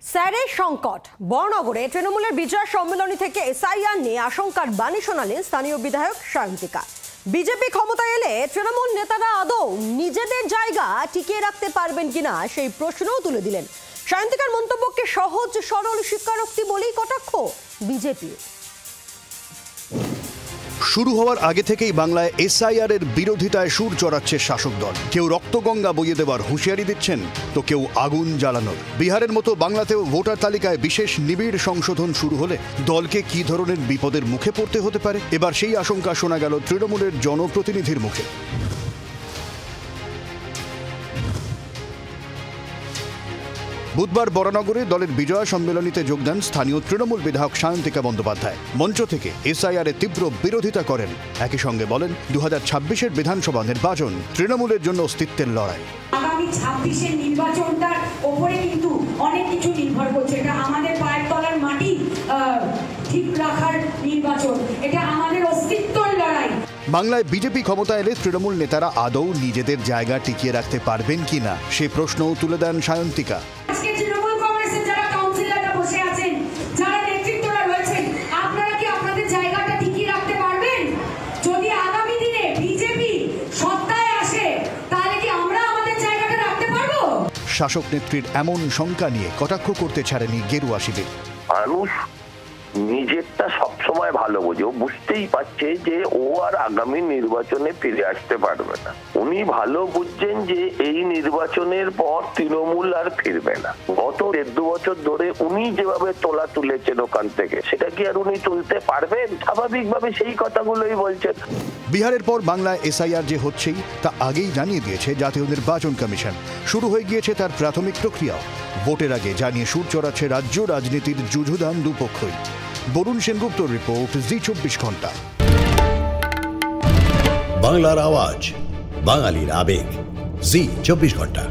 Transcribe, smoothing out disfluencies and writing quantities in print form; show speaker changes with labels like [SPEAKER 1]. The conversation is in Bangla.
[SPEAKER 1] স্যারের সংকট বড়নগরে তৃণমূলের বিজয় সম্মেলনী থেকে এসআইআর নিয়ে আশঙ্কার বাণী শোনালেন স্থানীয় বিধায়ক সায়ন্তিকা। বিজেপি ক্ষমতায় এলে তৃণমূল নেতারা আদৌ নিজেদের জায়গা টিকিয়ে রাখতে পারবেন কিনা সেই প্রশ্নও তুলে দিলেন। সায়ন্তিকার মন্তব্যকে সহজ সরল স্বীকারোক্তি বলেই কটাক্ষ বিজেপি।
[SPEAKER 2] শুরু হওয়ার আগে থেকেই বাংলায় এসআইআর এর বিরোধিতায় সুর চড়াচ্ছে শাসক দল। কেউ রক্তগঙ্গা বইয়ে দেওয়ার হুঁশিয়ারি দিচ্ছেন, তো কেউ আগুন জ্বালানোর। বিহারের মতো বাংলাতেও ভোটার তালিকায় বিশেষ নিবিড় সংশোধন শুরু হলে দলকে কি ধরনের বিপদের মুখে পড়তে হতে পারে, এবার সেই আশঙ্কা শোনা গেল তৃণমূলের জনপ্রতিনিধির মুখে। বুধবার বরানগরে দলের বিজয় সম্মেলনীতে যোগ দেন স্থানীয় তৃণমূল বিধায়ক সায়ন্তিকা বন্দ্যোপাধ্যায়। মঞ্চ থেকে এসআইআর এর তীব্র বিরোধিতা করেন। একই সঙ্গে বলেন, 2026-এর বিধানসভা নির্বাচন তৃণমূলের জন্য অস্তিত্বের লড়াই।
[SPEAKER 3] আগামী 26-এর নির্বাচনটার ওপরে কিন্তু অনেক কিছু নির্ভর করছে। এটা আমাদের পায়ের তলার মাটি ঠিক রাখার নির্বাচন, এটা আমাদের অস্তিত্বের লড়াই।
[SPEAKER 2] বাংলায় বিজেপি ক্ষমতা এলে তৃণমূল নেতারা আদৌ নিজেদের জায়গা টিকিয়ে রাখতে পারবেন কিনা সে প্রশ্নও তুলে দেন সায়ন্তিকা। শাসক নেত্রীর এমন শঙ্কা নিয়ে কটাক্ষ করতে ছাড়েনি গেরুয়া শিবির।
[SPEAKER 4] মানুষ নিজেরটা সবসময় ভালো বোঝে, ও বুঝতেই পারছে যে ও আর আগামী নির্বাচনে ফিরে আসতে পারবে না। উনি ভালো বুঝছেন যে এই নির্বাচনের পর তৃণমূল আর ফিরবে না। গত 1.5 বছর ধরে উনি যেভাবে তোলা তুলেছেন ওখান থেকে, সেটা কি আর উনি তুলতে পারবেন? স্বাভাবিকভাবে সেই কথাগুলোই বলছেন।
[SPEAKER 2] বিহারের পর বাংলায় এসআইআর যে হচ্ছেই তা আগেই জানিয়ে দিয়েছে জাতীয় নির্বাচন কমিশন। শুরু হয়ে গিয়েছে তার প্রাথমিক প্রক্রিয়াও। ভোটের আগে জানিয়ে সুর চড়াচ্ছে রাজ্য রাজনীতির যুযুধান দুপক্ষই। বরুণ সেনগুপ্তর রিপোর্ট, জি 24 ঘন্টা।
[SPEAKER 5] বাংলার আওয়াজ, বাঙালির আবেগ, জি 24 ঘন্টা।